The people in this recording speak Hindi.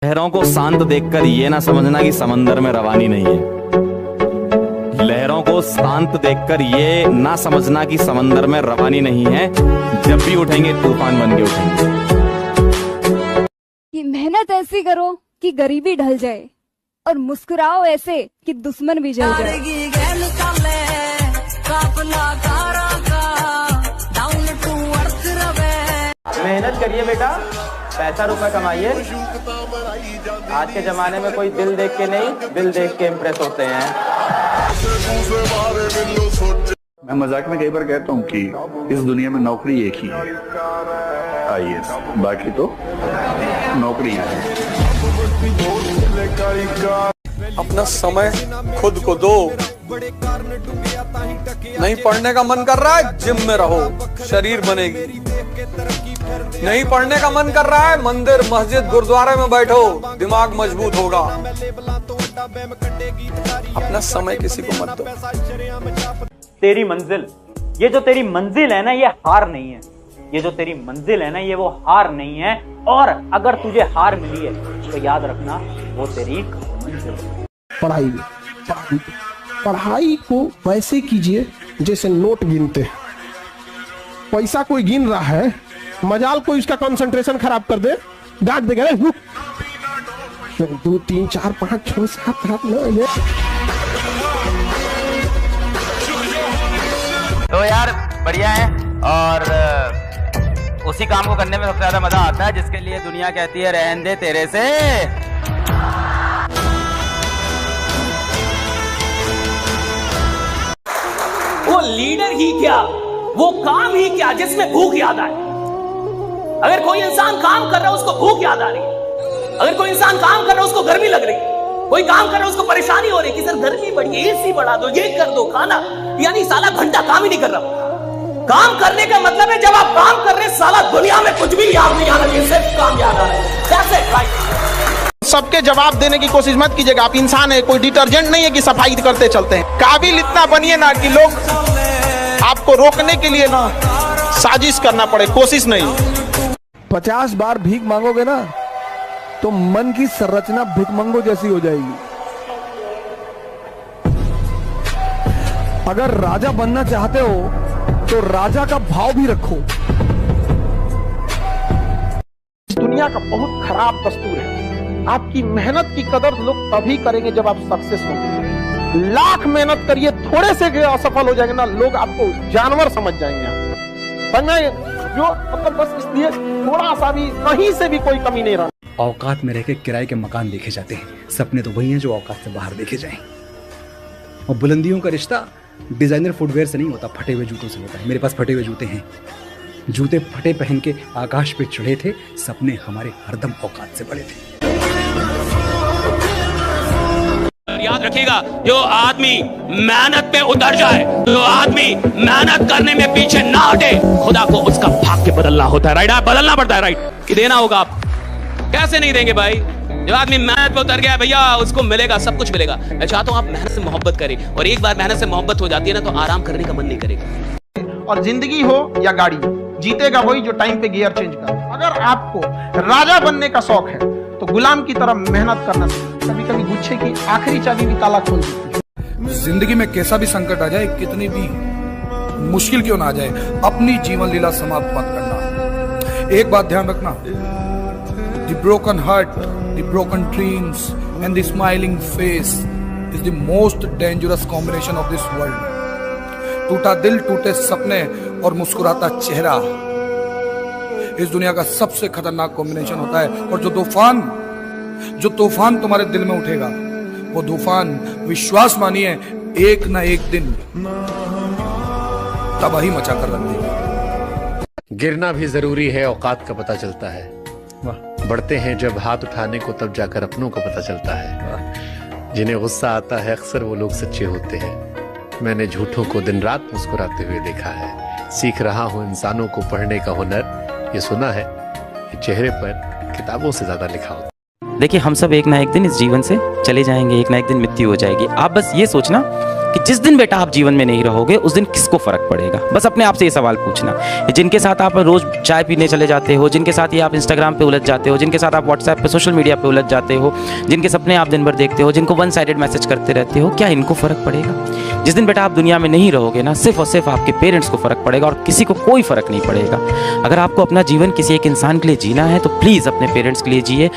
लहरों को शांत देखकर ये ना समझना कि समंदर में रवानी नहीं है। लहरों को शांत देखकर ये ना समझना कि समंदर में रवानी नहीं है। जब भी उठेंगे तूफान बन के उठेंगे। कि मेहनत ऐसी करो कि गरीबी ढल जाए और मुस्कुराओ ऐसे कि दुश्मन भी जल जाए। मेहनत करिए बेटा, पैसा रुपया कमाइए। आज के जमाने में कोई दिल देख के नहीं, दिल देख के इम्प्रेस होते हैं। मैं मजाक में कई बार कहता हूँ कि इस दुनिया में नौकरी एक ही है, IAS, बाकी तो नौकरियां हैं। अपना समय खुद को दो। नहीं पढ़ने का मन कर रहा है, जिम में रहो, शरीर बनेगी। नहीं पढ़ने का मन कर रहा है, मंदिर मस्जिद गुरुद्वारे में बैठो, दिमाग मजबूत होगा। अपना समय किसी को मत दो। तेरी मंजिल, ये जो तेरी मंजिल है ना, ये हार नहीं है। ये जो तेरी मंजिल है ना, ये वो हार नहीं है। और अगर तुझे हार मिली है तो याद रखना, वो तेरी मंजिल है। पढ़ाई को वैसे कीजिए जैसे नोट गिनते हैं। पैसा कोई गिन रहा है, मजाल कोई उसका कंसंट्रेशन खराब कर दे, डांट देगा, 2 3 4 5 6 7 8 9। तो यार बढ़िया है, और उसी काम को करने में सबसे ज्यादा मजा आता है जिसके लिए दुनिया कहती है रहन दे तेरे से। वो लीडर ही क्या, वो काम ही क्या जिसमें भूख याद आए। अगर कोई इंसान काम कर रहा है उसको भूख याद आ रही है, अगर कोई इंसान काम कर रहा है उसको गर्मी लग रही है, कोई काम कर रहा है उसको परेशानी हो रही है कि सर गर्मी बढ़ी है, AC बढ़ा दो, ये कर दो, खाना, यानी साला घंटा काम ही नहीं कर रहा। काम करने का मतलब है जब आप काम कर रहे हैं साला दुनिया में कुछ भी याद नहीं आ रहा है, सिर्फ काम याद आ रहा है। That's it, right? सबके जवाब देने की कोशिश मत कीजिएगा। आप इंसान है, कोई डिटर्जेंट नहीं है कि सफाई करते चलते हैं। काबिल इतना बनिए ना कि लोग आपको रोकने के लिए ना साजिश करना पड़े, कोशिश नहीं। 50 बार भीख मांगोगे ना तो मन की संरचना भिखमंगो जैसी हो जाएगी। अगर राजा बनना चाहते हो तो राजा का भाव भी रखो। दुनिया का बहुत खराब दस्तूर है। आपकी मेहनत की कदर लोग तभी करेंगे जब आप सक्सेस होंगे। लाख मेहनत करिए, थोड़े से असफल हो जाएंगे ना, लोग आपको जानवर समझ जाएंगे। जो मतलब बस इसलिए थोड़ा सा भी कहीं से भी कोई कमी नहीं रहा। औकात में रहकर किराए के मकान देखे जाते हैं, सपने तो वही हैं जो औकात से बाहर देखे जाएं। और बुलंदियों का रिश्ता डिजाइनर फुटवेयर से नहीं होता, फटे हुए जूतों से होता है। मेरे पास फटे हुए जूते हैं। जूते फटे पहन के आकाश पे चढ़े थे, सपने हमारे हरदम औकात से बड़े थे। याद रखिएगा, जो आदमी मेहनत पे उतर जाए, जो आदमी मेहनत करने में पीछे ना हटे, खुदा को उसका भाग्य बदलना होता है। राइट, बदलना पड़ता है। राइट, कि देना होगा। आप कैसे नहीं देंगे भाई? जो आदमी मेहनत पे उतर गया भैया, उसको मिलेगा, सब कुछ मिलेगा। मैं चाहता हूँ आप मेहनत से मोहब्बत करें, और एक बार मेहनत से मोहब्बत हो जाती है ना तो आराम करने का मन नहीं करेगा। और जिंदगी हो या गाड़ी, जीतेगा वही जो टाइम पे गियर चेंज कर। अगर आपको राजा बनने का शौक है तो गुलाम की तरह मेहनत करना चाहिए। कभी कभी गुच्छे की आखिरी चाबी भी ताला खोल देती है। जिंदगी में कैसा भी संकट आ जाए, कितनी भी मुश्किल क्यों ना आ जाए, अपनी जीवन लीला समाप्त मत करना। एक बात ध्यान रखना, the broken heart, the broken dreams and the smiling face is the most dangerous combination of this world. टूटा दिल, टूटे सपने और मुस्कुराता चेहरा इस दुनिया का सबसे खतरनाक कॉम्बिनेशन होता है। और जो तूफान तुम्हारे दिल में उठेगा, वो तूफान, विश्वास मानिए, एक ना एक दिन तबाही मचा कर रख देगा। गिरना भी जरूरी है, औकात का पता चलता है। बढ़ते हैं जब हाथ उठाने को, तब जाकर अपनों को पता चलता है। जिन्हें गुस्सा आता है अक्सर वो लोग सच्चे होते हैं। मैंने झूठों को दिन रात मुस्कुराते हुए देखा है। सीख रहा हूँ इंसानों को पढ़ने का हुनर। ये सुना है कि चेहरे पर किताबों से ज्यादा लिखा होता है। देखिए, हम सब एक ना एक दिन इस जीवन से चले जाएंगे, एक ना एक दिन मृत्यु हो जाएगी। आप बस ये सोचना कि जिस दिन बेटा आप जीवन में नहीं रहोगे उस दिन किसको फर्क पड़ेगा। बस अपने आप से ये सवाल पूछना। जिनके साथ आप रोज चाय पीने चले जाते हो, जिनके साथ ये आप इंस्टाग्राम पे उलझ जाते हो, जिनके साथ आप व्हाट्सएप पे सोशल मीडिया पे उलझ जाते हो, जिनके सपने आप दिन भर देखते हो, जिनको वन साइडेड मैसेज करते रहते हो, क्या इनको फर्क पड़ेगा? जिस दिन बेटा आप दुनिया में नहीं रहोगे ना, सिर्फ और सिर्फ आपके पेरेंट्स को फर्क पड़ेगा और किसी को कोई फर्क नहीं पड़ेगा। अगर आपको अपना जीवन किसी एक इंसान के लिए जीना है तो प्लीज अपने पेरेंट्स के लिए जिए।